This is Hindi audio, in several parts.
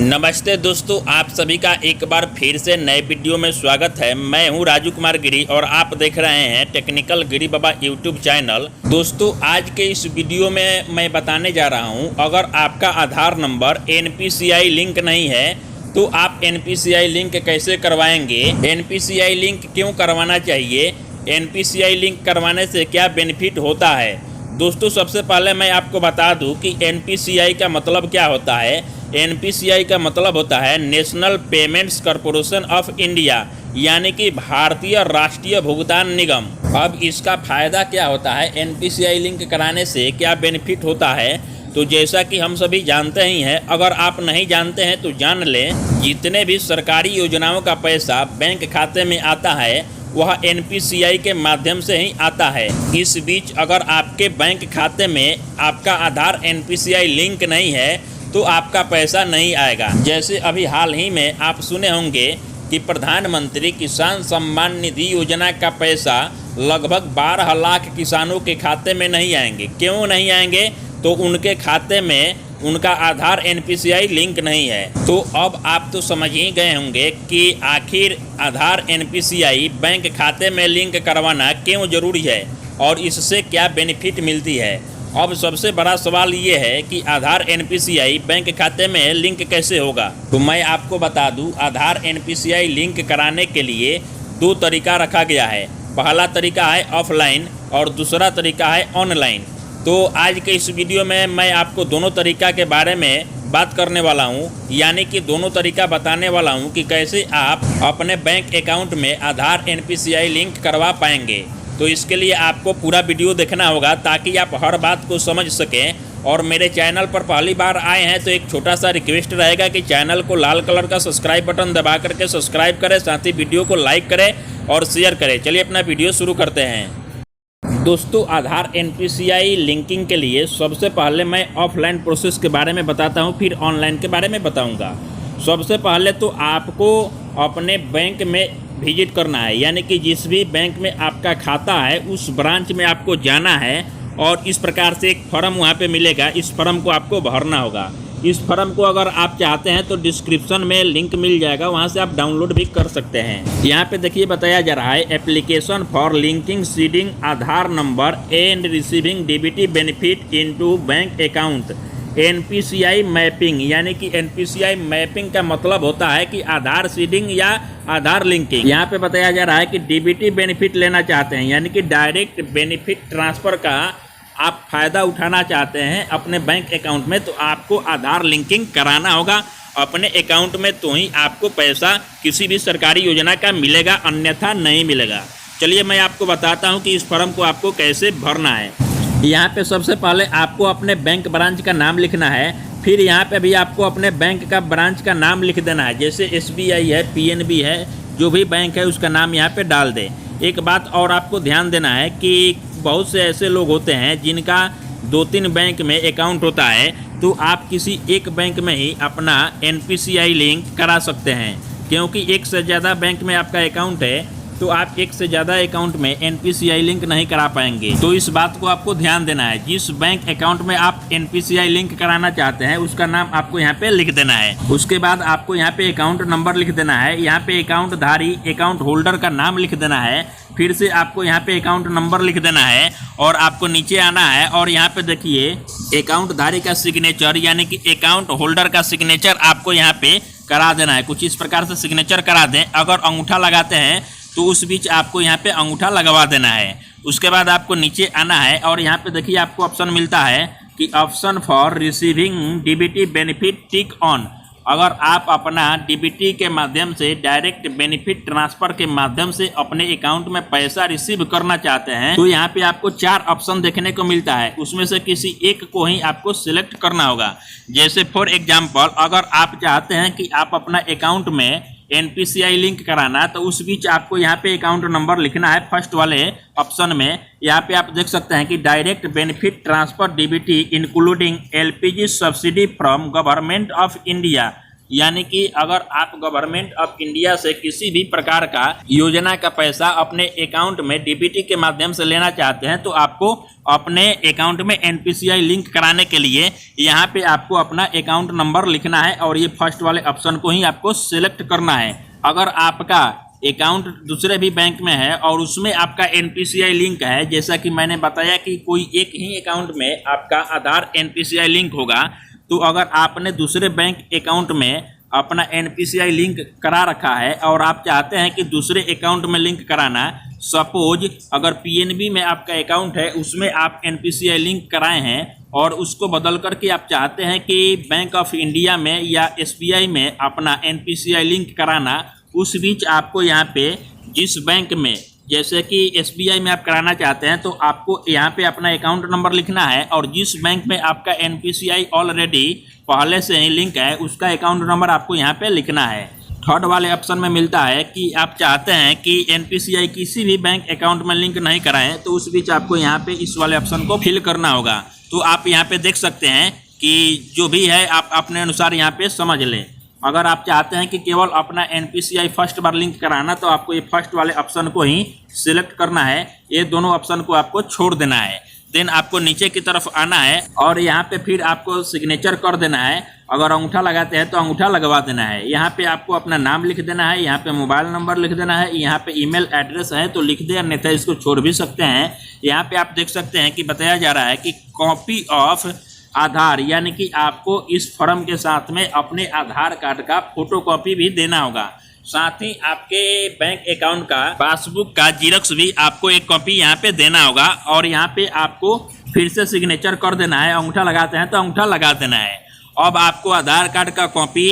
नमस्ते दोस्तों, आप सभी का एक बार फिर से नए वीडियो में स्वागत है। मैं हूं राजू कुमार गिरी और आप देख रहे हैं टेक्निकल गिरी बाबा यूट्यूब चैनल। दोस्तों, आज के इस वीडियो में मैं बताने जा रहा हूं, अगर आपका आधार नंबर NPCI लिंक नहीं है तो आप NPCI लिंक कैसे करवाएंगे, NPCI लिंक क्यों करवाना चाहिए, NPCI लिंक करवाने से क्या बेनिफिट होता है। दोस्तों, सबसे पहले मैं आपको बता दूं कि NPCI का मतलब क्या होता है। NPCI का मतलब होता है national payments corporation of India, यानी कि भारतीय राष्ट्रीय भुगतान निगम। अब इसका फ़ायदा क्या होता है, NPCI लिंक कराने से क्या बेनिफिट होता है, तो जैसा कि हम सभी जानते ही हैं, अगर आप नहीं जानते हैं तो जान लें। जितने भी सरकारी योजनाओं का पैसा बैंक खाते में आता है वह NPCI के माध्यम से ही आता है। इस बीच अगर आपके बैंक खाते में आपका आधार NPCI लिंक नहीं है तो आपका पैसा नहीं आएगा। जैसे अभी हाल ही में आप सुने होंगे कि प्रधानमंत्री किसान सम्मान निधि योजना का पैसा लगभग 12 लाख किसानों के खाते में नहीं आएंगे। क्यों नहीं आएंगे? तो उनके खाते में उनका आधार NPCI लिंक नहीं है। तो अब आप तो समझ ही गए होंगे कि आखिर आधार NPCI बैंक खाते में लिंक करवाना क्यों ज़रूरी है और इससे क्या बेनिफिट मिलती है। अब सबसे बड़ा सवाल ये है कि आधार NPCI बैंक खाते में लिंक कैसे होगा। तो मैं आपको बता दूं, आधार NPCI लिंक कराने के लिए दो तरीका रखा गया है। पहला तरीका है ऑफलाइन और दूसरा तरीका है ऑनलाइन। तो आज के इस वीडियो में मैं आपको दोनों तरीका के बारे में बात करने वाला हूं, यानी कि दोनों तरीका बताने वाला हूं कि कैसे आप अपने बैंक अकाउंट में आधार NPCI लिंक करवा पाएंगे। तो इसके लिए आपको पूरा वीडियो देखना होगा ताकि आप हर बात को समझ सकें। और मेरे चैनल पर पहली बार आए हैं तो एक छोटा सा रिक्वेस्ट रहेगा कि चैनल को लाल कलर का सब्सक्राइब बटन दबा करके सब्सक्राइब करें, साथ ही वीडियो को लाइक करें और शेयर करें। चलिए अपना वीडियो शुरू करते हैं। दोस्तों, आधार NPCI लिंकिंग के लिए सबसे पहले मैं ऑफलाइन प्रोसेस के बारे में बताता हूँ, फिर ऑनलाइन के बारे में बताऊँगा। सबसे पहले तो आपको अपने बैंक में विजिट करना है, यानी कि जिस भी बैंक में आपका खाता है उस ब्रांच में आपको जाना है और इस प्रकार से एक फॉर्म वहाँ पे मिलेगा। इस फॉर्म को आपको भरना होगा। इस फॉर्म को अगर आप चाहते हैं तो डिस्क्रिप्शन में लिंक मिल जाएगा, वहाँ से आप डाउनलोड भी कर सकते हैं। यहाँ पे देखिए बताया जा रहा है application for linking seeding Aadhaar number and receiving DBT benefit into bank account NPCI mapping, यानी कि NPCI मैपिंग का मतलब होता है कि आधार सीडिंग या आधार लिंकिंग। यहाँ पे बताया जा रहा है कि DBT बेनिफिट लेना चाहते हैं, यानी कि डायरेक्ट बेनिफिट ट्रांसफ़र का आप फ़ायदा उठाना चाहते हैं अपने बैंक अकाउंट में, तो आपको आधार लिंकिंग कराना होगा अपने अकाउंट में, तो ही आपको पैसा किसी भी सरकारी योजना का मिलेगा, अन्यथा नहीं मिलेगा। चलिए मैं आपको बताता हूँ कि इस फॉर्म को आपको कैसे भरना है। यहाँ पे सबसे पहले आपको अपने बैंक ब्रांच का नाम लिखना है। फिर यहाँ पे भी आपको अपने बैंक का ब्रांच का नाम लिख देना है। जैसे SBI है, PNB है, जो भी बैंक है उसका नाम यहाँ पे डाल दें। एक बात और आपको ध्यान देना है कि बहुत से ऐसे लोग होते हैं जिनका 2-3 बैंक में अकाउंट होता है, तो आप किसी एक बैंक में ही अपना NPCI लिंक करा सकते हैं। क्योंकि एक से ज़्यादा बैंक में आपका अकाउंट है तो आप एक से ज़्यादा अकाउंट में NPCI लिंक नहीं करा पाएंगे। तो इस बात को आपको ध्यान देना है। जिस बैंक अकाउंट में आप NPCI लिंक कराना चाहते हैं उसका नाम आपको यहाँ पे लिख देना है। उसके बाद आपको यहाँ पे अकाउंट नंबर लिख देना है। यहाँ पे अकाउंट धारी, अकाउंट होल्डर का नाम लिख देना है। फिर से आपको यहाँ पे अकाउंट नंबर लिख देना है और आपको नीचे आना है और यहाँ पे देखिए अकाउंट धारी का सिग्नेचर, यानी कि अकाउंट होल्डर का सिग्नेचर आपको यहाँ पे करा देना है। कुछ इस प्रकार से सिग्नेचर करा दें। अगर अंगूठा लगाते हैं तो उस बीच आपको यहाँ पे अंगूठा लगवा देना है। उसके बाद आपको नीचे आना है और यहाँ पे देखिए आपको ऑप्शन मिलता है कि option for receiving DBT benefit tick on. अगर आप अपना DBT के माध्यम से डायरेक्ट बेनिफिट ट्रांसफ़र के माध्यम से अपने अकाउंट में पैसा रिसीव करना चाहते हैं तो यहाँ पे आपको 4 ऑप्शन देखने को मिलता है। उसमें से किसी एक को ही आपको सिलेक्ट करना होगा। जैसे फॉर एग्जाम्पल, अगर आप चाहते हैं कि आप अपना अकाउंट में NPCI लिंक कराना, तो उस बीच आपको यहाँ पे अकाउंट नंबर लिखना है। फर्स्ट वाले ऑप्शन में यहाँ पे आप देख सकते हैं कि direct benefit transfer DBT including LPG subsidy from government of India यानी कि अगर आप गवर्नमेंट ऑफ इंडिया से किसी भी प्रकार का योजना का पैसा अपने अकाउंट में डीबीटी के माध्यम से लेना चाहते हैं तो आपको अपने अकाउंट में एनपीसीआई लिंक कराने के लिए यहाँ पे आपको अपना अकाउंट नंबर लिखना है और ये फर्स्ट वाले ऑप्शन को ही आपको सिलेक्ट करना है। अगर आपका अकाउंट दूसरे भी बैंक में है और उसमें आपका एनपीसीआई लिंक है, जैसा कि मैंने बताया कि कोई एक ही अकाउंट में आपका आधार एनपीसीआई लिंक होगा, तो अगर आपने दूसरे बैंक अकाउंट में अपना एनपीसीआई लिंक करा रखा है और आप चाहते हैं कि दूसरे अकाउंट में लिंक कराना, सपोज अगर पीएनबी में आपका अकाउंट है उसमें आप एनपीसीआई लिंक कराए हैं और उसको बदल करके आप चाहते हैं कि बैंक ऑफ इंडिया में या एसबीआई में अपना एनपीसीआई लिंक कराना, उस बीच आपको यहाँ पे जिस बैंक में, जैसे कि एसबीआई में आप कराना चाहते हैं तो आपको यहाँ पे अपना अकाउंट नंबर लिखना है और जिस बैंक में आपका एनपीसीआई ऑलरेडी पहले से ही लिंक है उसका अकाउंट नंबर आपको यहाँ पे लिखना है। थर्ड वाले ऑप्शन में मिलता है कि आप चाहते हैं कि एनपीसीआई किसी भी बैंक अकाउंट में लिंक नहीं कराएं, तो उस बीच आपको यहाँ पे इस वाले ऑप्शन को फिल करना होगा। तो आप यहाँ पे देख सकते हैं कि जो भी है आप अपने अनुसार यहाँ पे समझ लें। अगर आप चाहते हैं कि केवल अपना एनपीसीआई फर्स्ट बार लिंक कराना तो आपको ये फर्स्ट वाले ऑप्शन को ही सिलेक्ट करना है, ये दोनों ऑप्शन को आपको छोड़ देना है। देन आपको नीचे की तरफ आना है और यहाँ पे फिर आपको सिग्नेचर कर देना है। अगर अंगूठा लगाते हैं तो अंगूठा लगवा देना है। यहाँ पे आपको अपना नाम लिख देना है, यहाँ पे मोबाइल नंबर लिख देना है, यहाँ पे ईमेल एड्रेस है तो लिख दे, अन्यथा इसको छोड़ भी सकते हैं। यहाँ पे आप देख सकते हैं कि बताया जा रहा है कि कॉपी ऑफ आधार, यानी कि आपको इस फॉर्म के साथ में अपने आधार कार्ड का फोटोकॉपी भी देना होगा। साथ ही आपके बैंक अकाउंट का पासबुक का जीरोक्स भी आपको एक कॉपी यहाँ पे देना होगा और यहाँ पे आपको फिर से सिग्नेचर कर देना है। अंगूठा लगाते हैं तो अंगूठा लगा देना है। अब आपको आधार कार्ड का कॉपी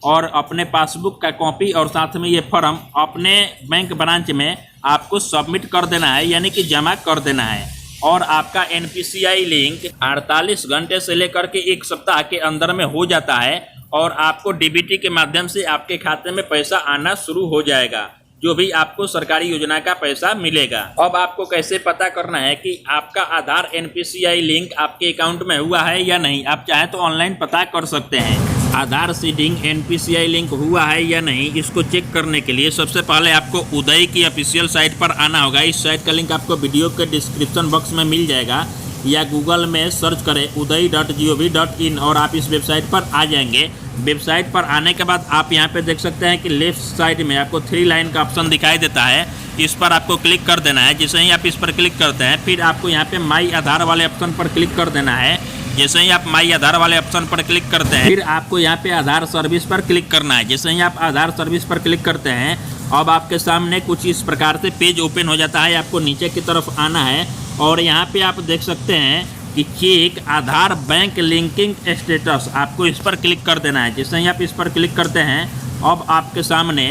और अपने पासबुक का कॉपी और साथ में ये फॉर्म अपने बैंक ब्रांच में आपको सबमिट कर देना है, यानी कि जमा कर देना है। और आपका एनपीसीआई लिंक 48 घंटे से लेकर के 1 सप्ताह के अंदर में हो जाता है और आपको डीबीटी के माध्यम से आपके खाते में पैसा आना शुरू हो जाएगा, जो भी आपको सरकारी योजना का पैसा मिलेगा। अब आपको कैसे पता करना है कि आपका आधार एनपीसीआई लिंक आपके अकाउंट में हुआ है या नहीं, आप चाहे तो ऑनलाइन पता कर सकते हैं। आधार सीडिंग एनपीसीआई लिंक हुआ है या नहीं, इसको चेक करने के लिए सबसे पहले आपको उदय की ऑफिशियल साइट पर आना होगा। इस साइट का लिंक आपको वीडियो के डिस्क्रिप्शन बॉक्स में मिल जाएगा, या गूगल में सर्च करें uday.gov.in और आप इस वेबसाइट पर आ जाएंगे। वेबसाइट पर आने के बाद आप यहाँ पे देख सकते हैं कि लेफ्ट साइड में आपको 3 लाइन का ऑप्शन दिखाई देता है, इस पर आपको क्लिक कर देना है। जैसे ही आप इस पर क्लिक करते हैं फिर आपको यहाँ पे माई आधार वाले ऑप्शन पर क्लिक कर देना है। जैसे ही आप माई आधार वाले ऑप्शन पर क्लिक करते हैं फिर आपको यहाँ पे आधार सर्विस पर क्लिक करना है। जैसे ही आप आधार सर्विस पर क्लिक करते हैं अब आपके सामने कुछ इस प्रकार से पेज ओपन हो जाता है। आपको नीचे की तरफ आना है और यहाँ पे आप देख सकते हैं कि चेक आधार बैंक लिंकिंग स्टेटस, आपको इस पर क्लिक कर देना है। जैसे ही आप इस पर क्लिक करते हैं अब आपके सामने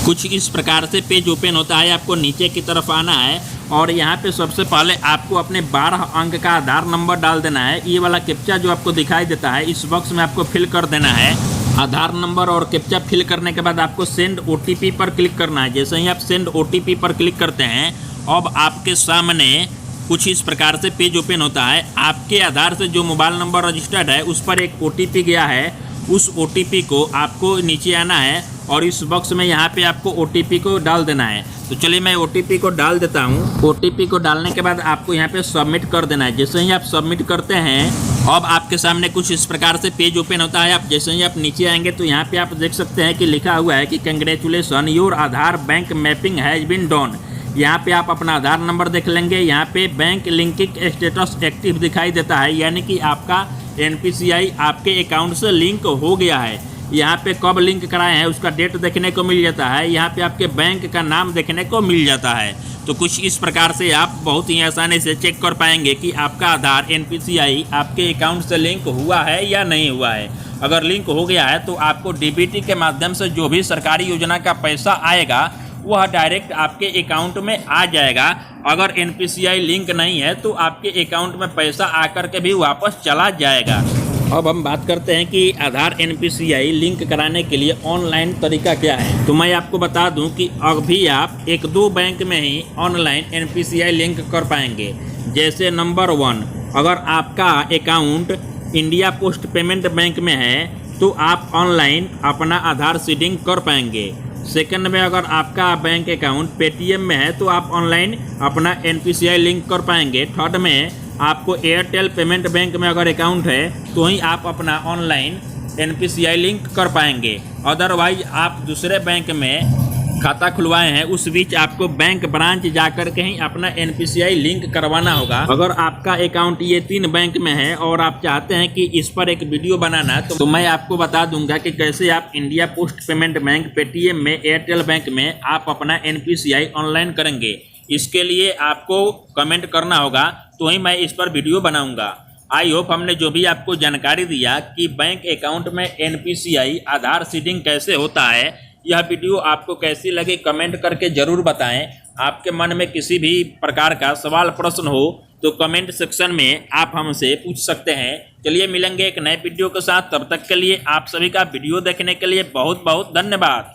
कुछ इस प्रकार से पेज ओपन होता है। आपको नीचे की तरफ आना है और यहाँ पे सबसे पहले आपको अपने 12 अंक का आधार नंबर डाल देना है। ये वाला कैप्चा जो आपको दिखाई देता है इस बॉक्स में आपको फिल कर देना है। आधार नंबर और कैप्चा फिल करने के बाद आपको सेंड ओटीपी पर क्लिक करना है। जैसे ही आप सेंड ओटीपी पर क्लिक करते हैं अब आपके सामने कुछ इस प्रकार से पेज ओपन होता है। आपके आधार से जो मोबाइल नंबर रजिस्टर्ड है उस पर एक ओटीपी गया है, उस ओटीपी को आपको नीचे आना है और इस बॉक्स में यहाँ पे आपको ओटीपी को डाल देना है। तो चलिए मैं ओटीपी को डाल देता हूँ। ओटीपी को डालने के बाद आपको यहाँ पे सबमिट कर देना है। जैसे ही आप सबमिट करते हैं अब आपके सामने कुछ इस प्रकार से पेज ओपन होता है। आप जैसे ही आप नीचे आएंगे तो यहाँ पे आप देख सकते हैं कि लिखा हुआ है कि congratulation your Aadhaar bank mapping has been done. यहाँ पे आप अपना आधार नंबर देख लेंगे। यहाँ पे बैंक लिंकिंग स्टेटस एक्टिव दिखाई देता है, यानी कि आपका एनपीसीआई आपके अकाउंट से लिंक हो गया है। यहाँ पे कब लिंक कराए हैं उसका डेट देखने को मिल जाता है। यहाँ पे आपके बैंक का नाम देखने को मिल जाता है। तो कुछ इस प्रकार से आप बहुत ही आसानी से चेक कर पाएंगे कि आपका आधार एनपीसीआई आपके अकाउंट से लिंक हुआ है या नहीं हुआ है। अगर लिंक हो गया है तो आपको डीबीटी के माध्यम से जो भी सरकारी योजना का पैसा आएगा वह डायरेक्ट आपके अकाउंट में आ जाएगा। अगर एनपीसीआई लिंक नहीं है तो आपके अकाउंट में पैसा आकर के भी वापस चला जाएगा। अब हम बात करते हैं कि आधार एनपीसीआई लिंक कराने के लिए ऑनलाइन तरीका क्या है। तो मैं आपको बता दूं कि अभी आप 1-2 बैंक में ही ऑनलाइन एनपीसीआई लिंक कर पाएंगे। जैसे नंबर 1, अगर आपका account India post payment bank में है तो आप ऑनलाइन अपना आधार सीडिंग कर पाएंगे। सेकंड में, अगर आपका बैंक अकाउंट पेटीएम में है तो आप ऑनलाइन अपना NPCI लिंक कर पाएंगे। थर्ड में, आपको एयरटेल पेमेंट बैंक में अगर अकाउंट है तो ही आप अपना ऑनलाइन NPCI लिंक कर पाएंगे। अदरवाइज आप दूसरे बैंक में खाता खुलवाए हैं, उस बीच आपको बैंक ब्रांच जाकर के ही अपना NPCI लिंक करवाना होगा। अगर आपका अकाउंट ये 3 बैंक में है और आप चाहते हैं कि इस पर एक वीडियो बनाना, तो मैं आपको बता दूंगा कि कैसे आप India post payment bank, Paytm में, एयरटेल बैंक में आप अपना NPCI ऑनलाइन करेंगे। इसके लिए आपको कमेंट करना होगा, तो ही मैं इस पर वीडियो बनाऊंगा। आई होप हमने जो भी आपको जानकारी दिया कि बैंक अकाउंट में NPCI आधार सीडिंग कैसे होता है, यह वीडियो आपको कैसी लगी कमेंट करके ज़रूर बताएं। आपके मन में किसी भी प्रकार का सवाल प्रश्न हो तो कमेंट सेक्शन में आप हमसे पूछ सकते हैं। चलिए मिलेंगे एक नए वीडियो के साथ, तब तक के लिए आप सभी का वीडियो देखने के लिए बहुत बहुत धन्यवाद।